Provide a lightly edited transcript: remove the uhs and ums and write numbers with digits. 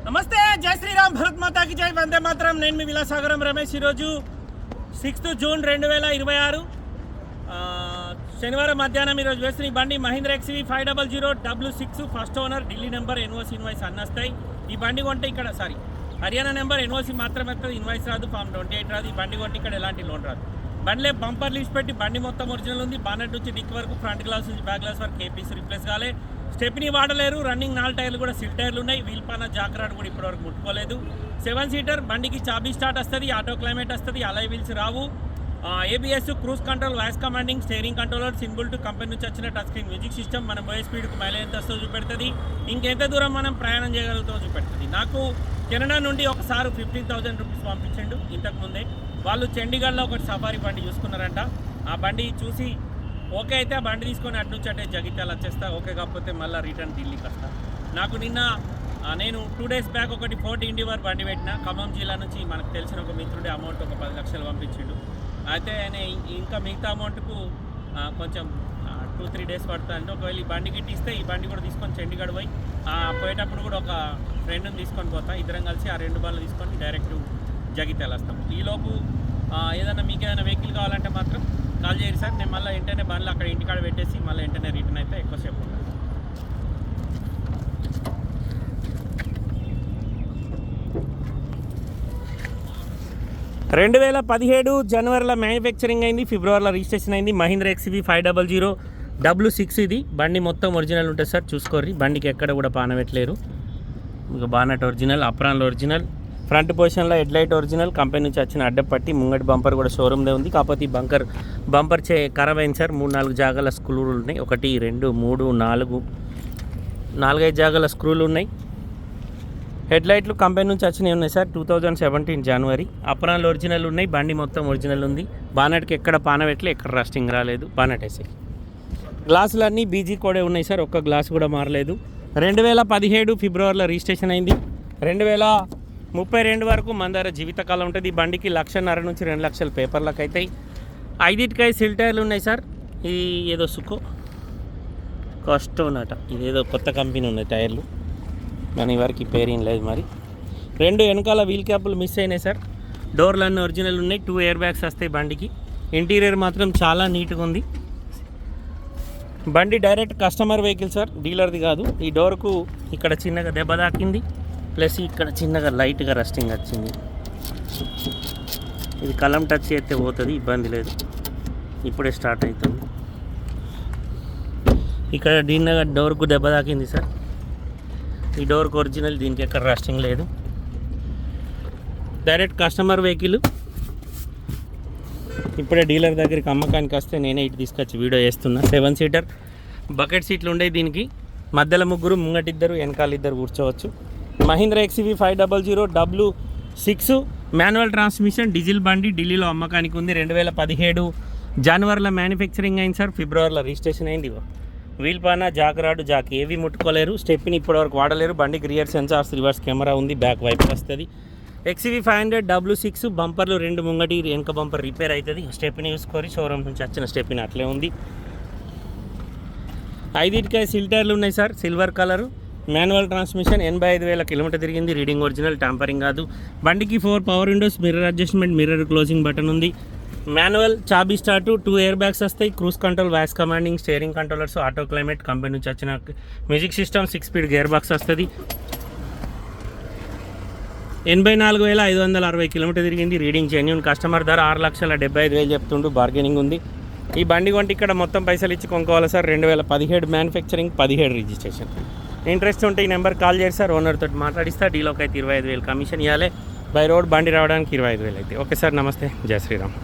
నమస్తే, జై శ్రీరామ్, భరత్ మాతాకి జై, వందే మాతరం. నేను మీ విలాసాగరం రమేష్. ఈరోజు 6 జూన్ 2026 శనివారం మధ్యాహ్నం ఈరోజు వేస్తున్న ఈ బండి Mahindra XUV 500 W6 first owner, Delhi number, invoice అన్నీ వస్తాయి. ఈ బండి కొంటే ఇక్కడ హర్యానా నెంబర్, ఎన్ఓసి మాత్రమే వస్తుంది, ఇన్వాయిస్ రాదు, ఫామ్ 28 రాదు. ఈ బండి కొంటే ఇక్కడ ఎలాంటి లోన్ రాదు. బండిలే బంపర్ లీవ్స్ పెట్టి బండి మొత్తం ఒరిజినల్ ఉంది. బానెట్ నుంచి డిక్ వరకు, ఫ్రంట్ గ్లాస్ నుంచి బ్యాక్ గ్లాస్ వరకు కేపీస్ రిప్లేస్ కాలే. స్టెప్ని వాడలేరు. రన్నింగ్ 4 టైర్లు కూడా సిల్ టైర్లు ఉన్నాయి. వీల్ పాన జాక్రాడ్ కూడా ఇప్పటివరకు ముట్టుకోలేదు. 7 సీటర్ బండికి చాబీ స్టార్ట్ వస్తుంది, ఆటో క్లైమేట్ వస్తుంది, అలై wheels Rao. ABS, cruise control, voice commanding, steering controller, symbol to company నుంచి వచ్చిన టచ్ స్క్రీన్ మ్యూజిక్ సిస్టమ్. మనం పోయే స్పీడ్కు మైలేజ్ ఎంత వస్తుందో చూపెడుతుంది. ఇంకెంత దూరం మనం ప్రయాణం చేయగలుగుతామో చూపెడుతుంది. నాకు కెనడా నుండి ఒకసారి 15,000 రూపీస్ పంపించండు ఇంతకుముందే. వాళ్ళు చండీగఢ్లో ఒకటి సఫారీ బండి చూసుకున్నారంట. ఆ బండి చూసి ఓకే అయితే ఆ బండి తీసుకొని అటు నుంచి అంటే జగిత్యాల వచ్చేస్తా. ఓకే కాకపోతే మళ్ళీ రిటర్న్ ఢిల్లీకి వస్తా. నాకు నిన్న నేను 2 డేస్ బ్యాక్ ఒకటి ఫోర్ట్ ఇండివర్ బండి పెట్టిన. ఖమ్మం జిల్లా నుంచి మనకు తెలిసిన ఒక మిత్రుడి అమౌంట్ ఒక 10 లక్షలు పంపించిండు. అయితే ఇంకా మిగతా అమౌంట్కు కొంచెం 2-3 డేస్ పడుతుంది. ఒకవేళ ఈ బండి గిట్టి ఇస్తే ఈ బండి కూడా తీసుకొని చండీగఢ్ పోయి పోయేటప్పుడు కూడా ఒక ఫ్రెండ్ని తీసుకొని పోతా. ఇద్దరం కలిసి ఆ 2 బండ్లు తీసుకొని డైరెక్ట్ జగిత్యాల వస్తాం. ఈలోపు ఏదైనా మీకు ఏదైనా వెహికల్ కావాలంటే మాత్రం కాల్ చేయరు సార్. నేను మళ్ళీ వెంటనే బండ్లు అక్కడ ఇంటికాడ పెట్టేసి మళ్ళీ వెంటనే రిటర్న్ అయితే ఎక్కువసేపు ఉంటుంది. 2017 జనవరిలో మ్యానుఫ్యాక్చరింగ్ అయింది, ఫిబ్రవరిలో రిజిస్ట్రేషన్ అయింది. మహీంద్రా XUV 500 W6 ఇది. బండి మొత్తం ఒరిజినల్ ఉంటుంది సార్, చూసుకోర్రి. బండికి ఎక్కడ కూడా పానబెట్టలేరు. ఇంకా బానట్ ఒరిజినల్, అప్రాన్లు ఒరిజినల్, ఫ్రంట్ పొజిషన్లో హెడ్లైట్ ఒరిజినల్, కంపెనీ నుంచి వచ్చిన అడ్డపట్టి, ముంగటి బంపర్ కూడా షోరూమ్దే ఉంది. కాకపోతే ఈ బంపర్ ఖరాబ్ అయింది సార్. 3-4 జాగాల స్క్రూలు ఉన్నాయి. 1, 2, 3, 4, 4-5 జాగాల స్క్రూలు ఉన్నాయి. హెడ్లైట్లు కంపెనీ నుంచి వచ్చినవి ఉన్నాయి సార్. 2017 జనవరి. అప్రాన్లు ఒరిజినల్ ఉన్నాయి. బండి మొత్తం ఒరిజినల్ ఉంది. బానట్కి ఎక్కడ పానబెట్టలే, ఎక్కడ రస్టింగ్ రాలేదు. బానట్ వేసి గ్లాసులన్నీ బీజీ కోడే ఉన్నాయి సార్. ఒక్క గ్లాస్ కూడా మారలేదు. 2017 ఫిబ్రవరిలో రిజిస్ట్రేషన్ అయింది. 2032 వరకు మన దగ్గర జీవితకాలం ఉంటుంది. ఈ బండికి 1,50,000 నుంచి 2 లక్షల పేపర్లకు అవుతాయి. 5 సిల్ టైర్లు ఉన్నాయి సార్. ఇది ఏదో సుకో కష్టోనట, ఇదేదో కొత్త కంపెనీ ఉన్నాయి టైర్లు, కానీ వరకు పేరేం లేదు. మరి 2 వెనకాల వీల్ క్యాప్లు మిస్ అయినాయి సార్. డోర్లు అన్నీ ఒరిజినల్ ఉన్నాయి. 2 ఎయిర్ బ్యాగ్స్ వస్తాయి బండికి. ఇంటీరియర్ మాత్రం చాలా నీట్గా ఉంది. బండి డైరెక్ట్ కస్టమర్ వెహికల్ సార్, డీలర్ది కాదు. ఈ డోర్కు ఇక్కడ చిన్నగా దెబ్బ తాకింది, ప్లస్ ఇక్కడ చిన్నగా లైట్గా రస్టింగ్ వచ్చింది. ఇది కలం టచ్ చేస్తే పోతుంది, ఇబ్బంది లేదు. ఇప్పుడే స్టార్ట్ అవుతుంది. ఇక్కడ దీనిగా డోర్కు దెబ్బ తాకింది సార్. ఈ డోర్కి ఒరిజినల్, దీనికి ఎక్కడ రస్టింగ్ లేదు. Direct customer vehicle. ఇప్పుడే డీలర్ దగ్గరికి అమ్మకానికి వస్తే నేనే ఇటు తీసుకొచ్చి వీడియో చేస్తున్నా. 7 సీటర్ బకెట్ సీట్లు ఉండే దీనికి. మధ్యలో 3, ముంగటిద్దరు, వెనకాల 2 కూర్చోవచ్చు. Mahindra XUV 500 W6 manual transmission, diesel బండి. ఢిల్లీలో అమ్మకానికి ఉంది. 2017 జనవరిలో మ్యానుఫ్యాక్చరింగ్ అయింది సార్. ఫిబ్రవరిలో రిజిస్ట్రేషన్ అయింది. వీల్ పాన, జాక్ ఏవి ముట్టుకోలేరు. స్టెప్ని ఇప్పటివరకు వాడలేరు. బండికి రియర్ సెన్సార్స్, రివర్స్ కెమెరా ఉంది, బ్యాక్ వైపు వస్తుంది. XUV 500 W6 బంపర్లు 2 ముంగటి, వెనక బంపర్ రిపేర్ అవుతుంది. స్టెప్ని చూసుకొని షోరూమ్ నుంచి వచ్చిన స్టెప్ని అట్లే ఉంది. 5 సిల్ టైర్లు ఉన్నాయి sir, silver colour. Manual transmission. 85,000 kilometre తిరిగింది. రీడింగ్ ఒరిజినల్, ట్యాంపరింగ్ కాదు. బండికి 4 power windows, mirror adjustment, mirror closing button ఉంది. మాన్యువల్, చాబీ స్టార్ట్, 2 ఎయిర్ బ్యాగ్స్ వస్తాయి. Cruise control, voice commanding, steering controllers, auto climate, company నుంచి వచ్చిన music system, 6 speed gear box వస్తుంది. 84,560 kilometre తిరిగింది. Reading genuine. కస్టమర్ ధర 6,75,000 చెప్తుండు. బార్గెనింగ్ ఉంది. ఈ బండి కొంటే ఇక్కడ మొత్తం పైసలు ఇచ్చి కొనుక్కోవాలి సార్. 2017 manufacturing, 17 registration. ఇంట్రెస్ట్ ఉంటే ఈ నెంబర్ కాల్ చేసి సార్, ఓనర్ తోటి మాట్లాడిస్తా. డీలోకి అయితే 25,000 కమిషన్ ఇవ్వాలి. బై రోడ్ బండి రావడానికి 25,000 అయితే. ఓకే సార్, నమస్తే, జై శ్రీరామ్.